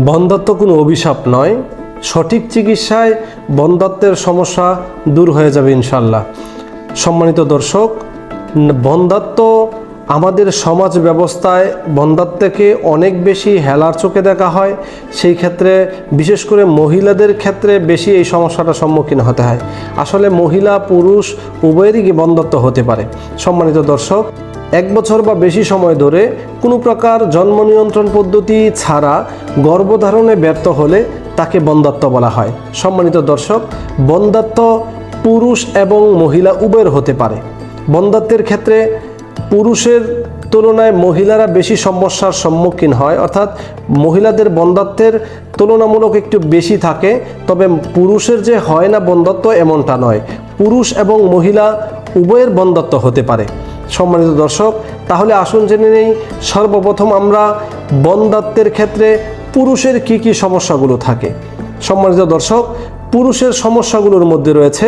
বন্ধ্যাত্ব কোনো অভিশাপ নয়, সঠিক চিকিৎসায় বন্ধ্যাত্বের সমস্যা দূর হয়ে যাবে ইনশাল্লাহ। সম্মানিত দর্শক, বন্ধ্যাত্ব আমাদের সমাজ ব্যবস্থায় বন্ধ্যাত্বকে অনেক বেশি হেলার চোখে দেখা হয়। সেই ক্ষেত্রে বিশেষ করে মহিলাদের ক্ষেত্রে বেশি এই সমস্যাটার সম্মুখীন হতে হয়। আসলে মহিলা পুরুষ উভয়েরই বন্ধ্যাত্ব হতে পারে। সম্মানিত দর্শক, 1 বছর বা বেশি সময় ধরে কোনো প্রকার জন্ম নিয়ন্ত্রণ পদ্ধতি ছাড়া গর্ভধারণে ব্যর্থ হলে তাকে বন্ধ্যাত্ব বলা হয়। সম্মানিত দর্শক, বন্ধ্যাত্ব পুরুষ এবং মহিলা উভয়ের হতে পারে। বন্ধ্যাত্বের ক্ষেত্রে পুরুষের তুলনায় মহিলারা বেশি সমস্যার সম্মুখীন হয়, অর্থাৎ মহিলাদের বন্ধ্যাত্বের তুলনামূলক একটু বেশি থাকে। তবে পুরুষের যে হয় না বন্ধ্যাত্ব এমনটা নয়, পুরুষ এবং মহিলা উভয়ের বন্ধ্যাত্ব হতে পারে। সম্মানিত দর্শক, তাহলে আসুন জেনে নেই সর্বপ্রথম আমরা বন্ধ্যাত্বের ক্ষেত্রে পুরুষের কি কি সমস্যাগুলো থাকে। সম্মানিত দর্শক, পুরুষের সমস্যাগুলোর মধ্যে রয়েছে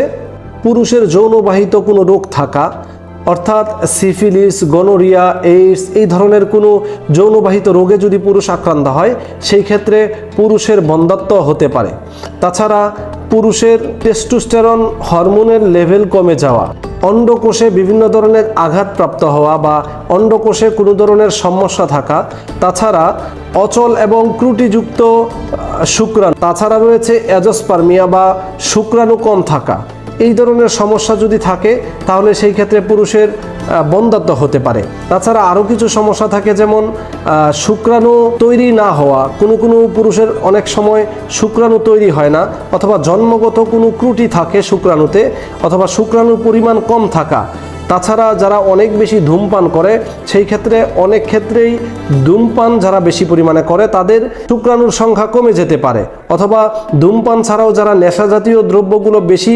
পুরুষের যৌনবাহিত কোনো রোগ থাকা, অর্থাৎ সিফিলিস, গনোরিয়া, এইডস এই ধরনের কোনো যৌনবাহিত রোগে যদি পুরুষ আক্রান্ত হয় সেই ক্ষেত্রে পুরুষের বন্ধ্যাত্ব হতে পারে। তাছাড়া পুরুষের টেস্টোস্টেরন হরমোনের লেভেল কমে যাওয়া, অন্ডকোষে বিভিন্ন ধরনের আঘাতপ্রাপ্ত হওয়া বা অন্ডকোষে কোনো ধরনের সমস্যা থাকা, তাছাড়া অচল এবং ত্রুটিযুক্ত শুক্রাণু, তাছাড়া রয়েছে অ্যাজোস্পার্মিয়া বা শুক্রাণু কম থাকা, এই ধরনের সমস্যা যদি থাকে তাহলে সেই ক্ষেত্রে পুরুষের বন্ধ্যাত্ব হতে পারে। তাছাড়া আরও কিছু সমস্যা থাকে, যেমন শুক্রাণু তৈরি না হওয়া, কোনো পুরুষের অনেক সময় শুক্রাণু তৈরি হয় না, অথবা জন্মগত কোনো ত্রুটি থাকে শুক্রাণুতে, অথবা শুক্রাণুর পরিমাণ কম থাকা। তাছাড়া যারা অনেক বেশি ধূমপান করে সেই ক্ষেত্রে অনেক ক্ষেত্রেই ধূমপান যারা বেশি পরিমাণে করে তাদের শুক্রাণুর সংখ্যা কমে যেতে পারে, অথবা ধূমপান ছাড়াও যারা নেশা জাতীয় দ্রব্যগুলো বেশি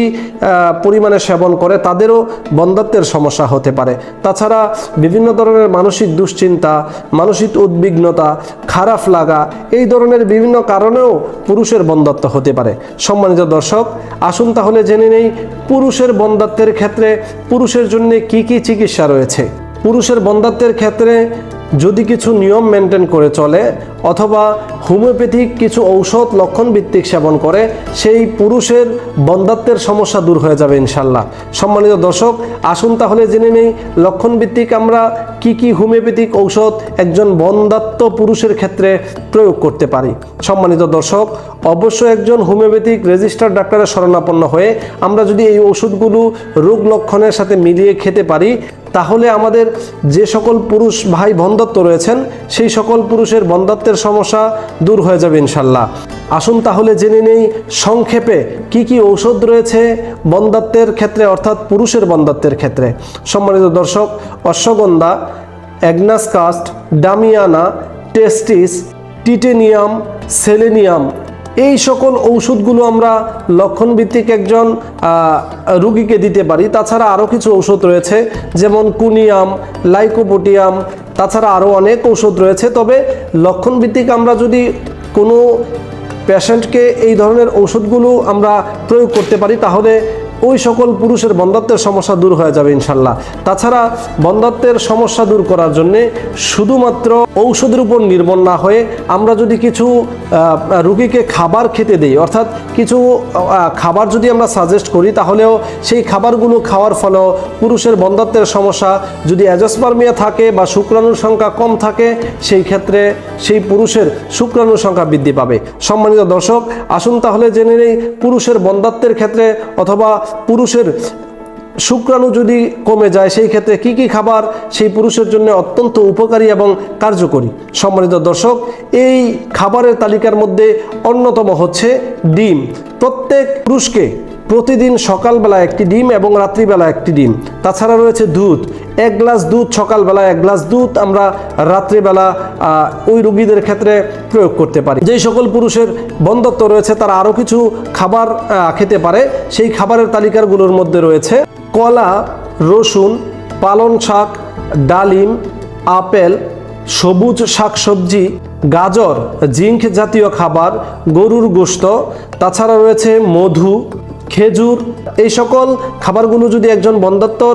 পরিমাণে সেবন করে তাদেরও বন্ধ্যাত্বের সমস্যা হতে পারে। তাছাড়া বিভিন্ন ধরনের মানসিক দুশ্চিন্তা, মানসিক উদ্বিগ্নতা, খারাপ লাগা, এই ধরনের বিভিন্ন কারণেও পুরুষের বন্ধ্যাত্ব হতে পারে। সম্মানিত দর্শক, আসুন তাহলে জেনে নেই পুরুষের বন্ধ্যাত্বের ক্ষেত্রে পুরুষের জন্য কি কি চিকিৎসা রয়েছে। পুরুষের বন্ধ্যাত্বের ক্ষেত্রে যদি কিছু নিয়ম মেনটেন করে চলে অথবা হোমিওপ্যাথিক কিছু ঔষধ লক্ষণভিত্তিক সেবন করে, সেই পুরুষের বন্ধ্যাত্বের সমস্যা দূর হয়ে যাবে ইনশাল্লাহ। সম্মানিত দর্শক, আসুন তাহলে জেনে নেই লক্ষণভিত্তিক আমরা কি কি হোমিওপ্যাথিক ঔষধ একজন বন্ধ্যাত্ব পুরুষের ক্ষেত্রে প্রয়োগ করতে পারি। সম্মানিত দর্শক, অবশ্যই একজন হোমিওপ্যাথিক রেজিস্টার্ড ডাক্তারের শরণাপন্ন হয়ে আমরা যদি এই ওষুধগুলো রোগ লক্ষণের সাথে মিলিয়ে খেতে পারি তাহলে আমাদের যে সকল পুরুষ ভাই বন্ধ্যাত্ব রয়েছেন সেই সকল পুরুষের বন্ধ্যাত্বের সমস্যা দূর হয়ে যাবে ইনশাল্লাহ। আসুন তাহলে জেনে নেই সংক্ষেপে কি কি ঔষধ রয়েছে বন্ধ্যাত্বের ক্ষেত্রে, অর্থাৎ পুরুষের বন্ধ্যাত্বের ক্ষেত্রে। সম্মানিত দর্শক, অশ্বগন্ধা, অ্যাগনাস কাস্ট, ডামিয়ানা, টেস্টিস, টিটেনিয়াম, সেলেনিয়াম, এই সকল ঔষধগুলো আমরা লক্ষণভিত্তিক একজন রোগীকে দিতে পারি। তাছাড়া আরও কিছু ঔষধ রয়েছে, যেমন কুনিয়াম, লাইকোপোডিয়াম, তাছাড়া আরও অনেক ঔষধ রয়েছে। তবে লক্ষণভিত্তিক আমরা যদি কোনো পেশেন্টকে এই ধরনের ঔষধগুলো আমরা প্রয়োগ করতে পারি তাহলে ওই সকল পুরুষের বন্ধ্যাত্বের সমস্যা দূর হয়ে যাবে ইনশাল্লাহ। তাছাড়া বন্ধ্যাত্বের সমস্যা দূর করার জন্যে শুধুমাত্র ঔষধের উপর নির্ভর না হয়ে আমরা যদি কিছু রোগীকে খাবার খেতে দিই, অর্থাৎ কিছু খাবার যদি আমরা সাজেস্ট করি তাহলেও সেই খাবারগুলো খাওয়ার ফলেও পুরুষের বন্ধ্যাত্বের সমস্যা, যদি অ্যাজোস্পার্মিয়া থাকে বা শুক্রাণুর সংখ্যা কম থাকে সেই ক্ষেত্রে সেই পুরুষের শুক্রাণুর সংখ্যা বৃদ্ধি পাবে। সম্মানিত দর্শক, আসুন তাহলে জেনে নেই পুরুষের বন্ধ্যাত্বের ক্ষেত্রে অথবা পুরুষের শুক্রাণু যদি কমে যায় সেই ক্ষেত্রে কি কি খাবার সেই পুরুষের জন্য অত্যন্ত উপকারী এবং কার্যকরী। সম্মানিত দর্শক, এই খাবারের তালিকার মধ্যে অন্যতম হচ্ছে ডিম। প্রত্যেক পুরুষকে প্রতিদিন সকালবেলা একটি ডিম এবং রাত্রিবেলা একটি ডিম। তাছাড়া রয়েছে দুধ, 1 গ্লাস দুধ সকালবেলা, 1 গ্লাস দুধ আমরা রাত্রিবেলা ওই রোগীদের ক্ষেত্রে প্রয়োগ করতে পারি। যেই সকল পুরুষের বন্ধ্যাত্ব রয়েছে তারা আরও কিছু খাবার খেতে পারে। সেই খাবারের তালিকাগুলোর মধ্যে রয়েছে কলা, রসুন, পালং শাক, ডালিম, আপেল, সবুজ শাকসবজি, গাজর, জিঙ্ক জাতীয় খাবার, গরুর গোশত, তাছাড়া রয়েছে মধু, খেজুর, এই সকল খাবারগুলো যদি একজন বন্ধ্যাত্বর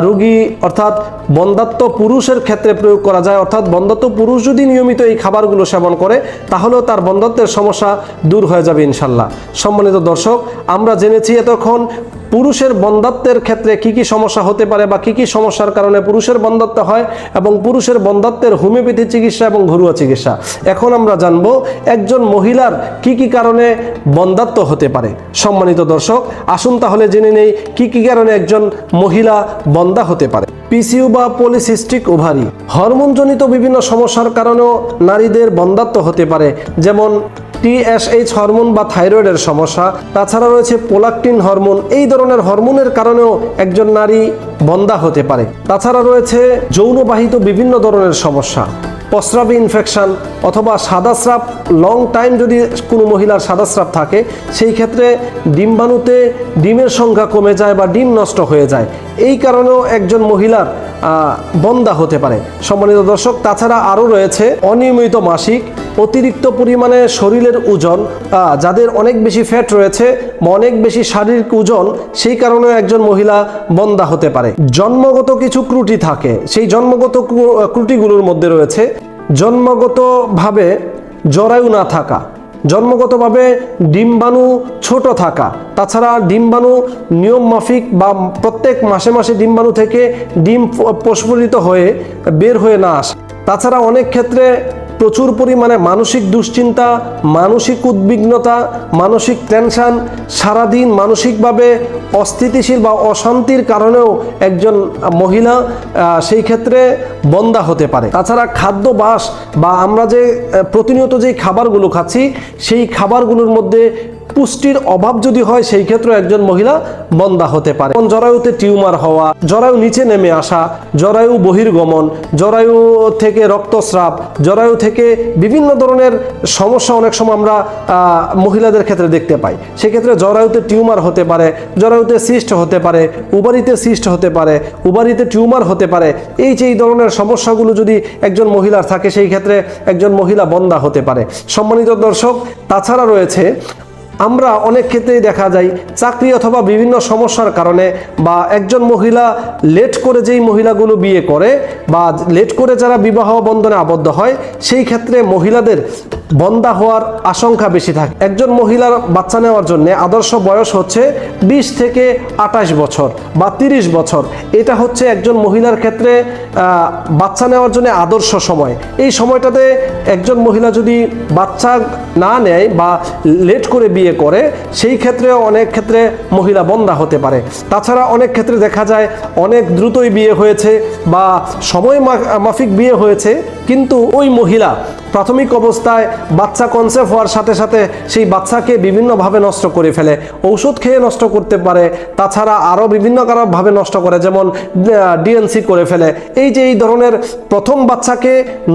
রোগী অর্থাৎ বন্ধ্যাত্ব পুরুষের ক্ষেত্রে প্রয়োগ করা যায়, অর্থাৎ বন্ধ্যাত্ব পুরুষ যদি নিয়মিত এই খাবারগুলো সেবন করে তাহলেও তার বন্ধ্যাত্বের সমস্যা দূর হয়ে যাবে ইনশাল্লাহ। সম্মানিত দর্শক, আমরা জেনেছি এতক্ষণ পুরুষের বন্ধ্যাত্বের ক্ষেত্রে কি কি সমস্যা হতে পারে বা কি কি সমস্যার কারণে পুরুষের বন্ধ্যাত্ব হয় এবং পুরুষের বন্ধ্যাত্বের হোমিওপ্যাথি চিকিৎসা এবং ঘরোয়া চিকিৎসা। এখন আমরা জানবো একজন মহিলার কি কি কারণে বন্ধ্যাত্ব হতে পারে। সম্মানিত দর্শক, আসুন তাহলে জেনে নেই কি কি কারণে একজন মহিলা বন্ধ্যা হতে পারে। পিসিও বা পলিসিস্টিক ওভারি, হরমোনজনিত বিভিন্ন সমস্যার কারণেও নারীদের বন্ধ্যাত্ব হতে পারে, যেমন TSH হরমোন বা থাইরয়েডের সমস্যা। তাছাড়া রয়েছে প্রোলাক্টিন হরমোন, এই ধরনের হরমোনের কারণেও একজন নারী বন্ধ্যা হতে পারে। তাছাড়া রয়েছে যৌনবাহিত বিভিন্ন ধরনের সমস্যা, প্রস্রাবে ইনফেকশন অথবা সাদাস্রাব, লং টাইম যদি কোনো মহিলার সাদাস্রাব থাকে সেই ক্ষেত্রে ডিম্বাণুতে ডিমের সংখ্যা কমে যায় বা ডিম নষ্ট হয়ে যায়, এই কারণেও একজন মহিলার বন্ধ্যা হতে পারে। সম্মানিত দর্শক, তাছাড়া আরও রয়েছে অনিয়মিত মাসিক, অতিরিক্ত পরিমাণে শরীরের ওজন, যাদের অনেক বেশি ফ্যাট রয়েছে বা অনেক বেশি শারীরিক ওজন, সেই কারণেও একজন মহিলা বন্ধ্যা হতে পারে। জন্মগত কিছু ত্রুটি থাকে, সেই জন্মগত ত্রুটিগুলোর মধ্যে রয়েছে জন্মগতভাবে জরায়ু না থাকা, জন্মগতভাবে ডিম্বাণু ছোট থাকা, তাছাড়া ডিম্বাণু নিয়ম মাফিক বা প্রত্যেক মাসে মাসে ডিম্বাণু থেকে ডিম প্রস্ফুটিত হয়ে বের হয়ে না আসা, তাছাড়া অনেক ক্ষেত্রে প্রচুর পরিমাণে মানসিক দুশ্চিন্তা, মানসিক উদ্বিগ্নতা, মানসিক টেনশন, সারাদিন মানসিকভাবে অস্থিতিশীল বা অশান্তির কারণেও একজন মহিলা সেই ক্ষেত্রে বন্ধ্যা হতে পারে। তাছাড়া খাদ্যাভ্যাস বা আমরা যে প্রতিনিয়ত যেই খাবারগুলো খাচ্ছি সেই খাবারগুলোর মধ্যে পুষ্টির অভাব যদি হয় সেই ক্ষেত্রে একজন মহিলা বন্ধ্যা হতে পারে। জরায়ুতে টিউমার হওয়া, জরায়ু নিচে নেমে আসা, জরায়ু বহির্গমন, জরায়ু থেকে রক্তস্রাব, জরায়ু থেকে বিভিন্ন ধরনের সমস্যা অনেক সময় আমরা মহিলাদের ক্ষেত্রে দেখতে পাই। সেক্ষেত্রে জরায়ুতে টিউমার হতে পারে, জরায়ুতে সিস্ট হতে পারে, উবারিতে সিস্ট হতে পারে, উবারিতে টিউমার হতে পারে। এই ধরনের সমস্যাগুলো যদি একজন মহিলার থাকে সেই ক্ষেত্রে একজন মহিলা বন্ধ্যা হতে পারে। সম্মানিত দর্শক, তাছাড়া রয়েছে আমরা অনেক ক্ষেত্রেই দেখা যায় চাকরি অথবা বিভিন্ন সমস্যার কারণে বা একজন মহিলা লেট করে যেই মহিলাগুলো বিয়ে করে বা লেট করে যারা বিবাহ বন্ধনে আবদ্ধ হয় সেই ক্ষেত্রে মহিলাদের বন্ধ্যা হওয়ার আশঙ্কা বেশি থাকে। একজন মহিলার বাচ্চা নেওয়ার জন্য আদর্শ বয়স হচ্ছে 20 থেকে 28 বছর বা 30 বছর। এটা হচ্ছে একজন মহিলার ক্ষেত্রে বাচ্চা নেওয়ার জন্য আদর্শ সময়। এই সময়টাতে একজন মহিলা যদি বাচ্চা না নেয় বা লেট করে বিয়ে করে সেই ক্ষেত্রে অনেক ক্ষেত্রে মহিলা বন্ধ্যা হতে পারে। তাছাড়া অনেক ক্ষেত্রে দেখা যায় অনেক দ্রুতই বিয়ে হয়েছে বা সময় মাফিক বিয়ে হয়েছে, কিন্তু ওই মহিলা প্রাথমিক অবস্থায় বাচ্চা কনসেপ্ট হওয়ার সাথে সাথে সেই বাচ্চাকে বিভিন্নভাবে নষ্ট করে ফেলে, ঔষধ খেয়ে নষ্ট করতে পারে, তাছাড়া আরও বিভিন্ন ভাবে নষ্ট করে, যেমন ডিএনসি করে ফেলে। এই ধরনের প্রথম বাচ্চাকে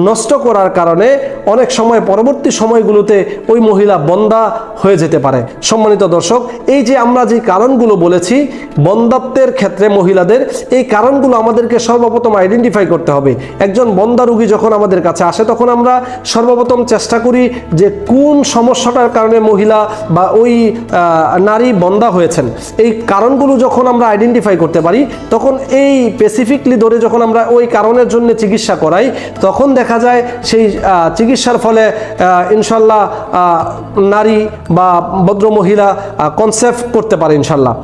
নষ্ট করার কারণে অনেক সময় পরবর্তী সময়গুলোতে ওই মহিলা বন্ধ্যা হয়ে যেতে পারে। সম্মানিত দর্শক, এই যে আমরা যে কারণগুলো বলেছি বন্ধ্যাত্বের ক্ষেত্রে মহিলাদের, এই কারণগুলো আমাদেরকে সর্বপ্রথম আইডেন্টিফাই করতে হবে। একজন বন্ধ্যা রোগী যখন আমাদের কাছে আসে তখন আমরা সর্বপ্রথম চেষ্টা করি যে কোন সমস্যাটার কারণে মহিলা বা ওই নারী বন্ধ্যা হয়েছেন। এই কারণগুলো যখন আমরা আইডেন্টিফাই করতে পারি তখন এই স্পেসিফিকলি ধরে যখন আমরা ওই কারণের জন্য চিকিৎসা করাই তখন দেখা যায় সেই চিকিৎসার ফলে ইনশাল্লাহ নারী বা ভদ্র মহিলা কনসেপ্ট করতে পারে ইনশাল্লাহ।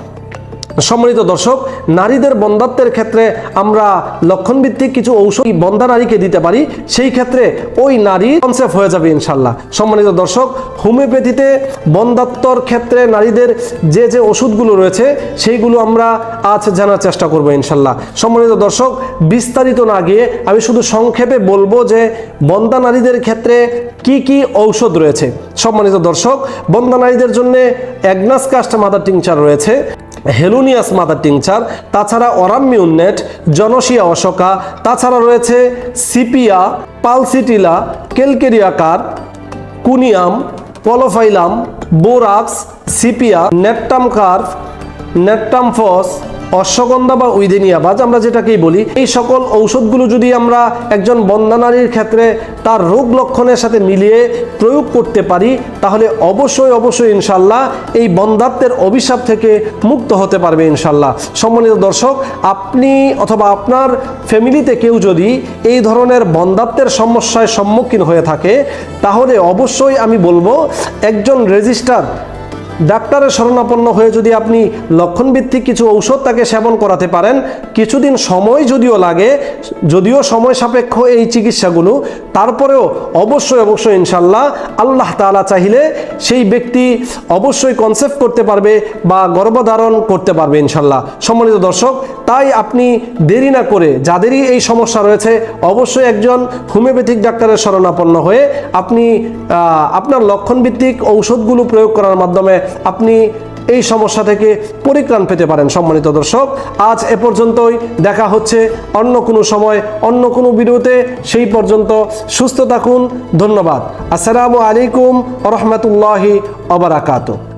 সম্মানিত দর্শক, নারীদের বন্ধ্যাত্বের ক্ষেত্রে আমরা লক্ষণভিত্তিক কিছু ঔষধ বন্ধ্যা নারীকে দিতে পারি, সেই ক্ষেত্রে ওই নারী কনসেপ্ট হয়ে যাবে ইনশাল্লাহ। সম্মানিত দর্শক, হোমিওপ্যাথিতে বন্ধ্যাত্বর ক্ষেত্রে নারীদের যে ওষুধগুলো রয়েছে সেইগুলো আমরা আজ জানার চেষ্টা করব ইনশাল্লাহ। সম্মানিত দর্শক, বিস্তারিত না গিয়ে আমি শুধু সংক্ষেপে বলবো যে বন্ধ্যা নারীদের ক্ষেত্রে কি কি ঔষধ রয়েছে। সম্মানিত দর্শক, বন্ধ্যা নারীদের জন্য অ্যাগনাস কাস্ট মাদার টিংচার রয়েছে, হেলুনিয়াস মাদার টিংচার, তাছাড়া অরামিউনেট, জনসিয়া অশোকা, তাছাড়া রয়েছে sepia, pulsatilla, calcarea carb, conium, podophyllum, borax, sepia, natrum carb, natrum phos, ashwagandha বা উইদেনিয়াবাজ আমরা যেটাকেই বলি, এই সকল ঔষধগুলো যদি আমরা একজন বন্ধ্যা নারীর ক্ষেত্রে তার রোগ লক্ষণের সাথে মিলিয়ে প্রয়োগ করতে পারি, তাহলে অবশ্যই অবশ্যই ইনশাল্লাহ এই বন্ধ্যাত্বের অভিশাপ থেকে মুক্ত হতে পারবে ইনশাল্লাহ। সম্মানিত দর্শক, আপনি অথবা আপনার ফ্যামিলিতে কেউ যদি এই ধরনের বন্ধ্যাত্বের সমস্যায় সম্মুখীন হয়ে থাকে, তাহলে অবশ্যই আমি বলবো একজন রেজিস্টার ডাক্তারের শরণাপন্ন হয়ে যদি আপনি লক্ষণভিত্তিক কিছু ঔষধ তাকে সেবন করাতে পারেন, কিছুদিন সময় যদিও লাগে, যদিও সময় সাপেক্ষ এই চিকিৎসাগুলো, তারপরেও অবশ্যই অবশ্যই ইনশাল্লাহ আল্লাহ তাআলা চাইলে সেই ব্যক্তি অবশ্যই কনসেপ্ট করতে পারবে বা গর্ভধারণ করতে পারবে ইনশাল্লাহ। সম্মানিত দর্শক, তাই আপনি দেরি না করে, যাদেরই এই সমস্যা রয়েছে, অবশ্যই একজন হোমিওপ্যাথিক ডাক্তারের শরণাপন্ন হয়ে আপনি আপনার লক্ষণভিত্তিক ঔষধগুলো প্রয়োগ করার মাধ্যমে আপনি এই সমস্যা থেকে পরিত্রাণ পেতে পারেন। সম্মানিত দর্শক, আজ এ পর্যন্তই, দেখা হচ্ছে অন্য কোনো সময় অন্য কোনো ভিডিওতে। সেই পর্যন্ত সুস্থ থাকুন। ধন্যবাদ। আসসালামু আলাইকুম ওয়া রাহমাতুল্লাহি ওয়া বারাকাতুহু।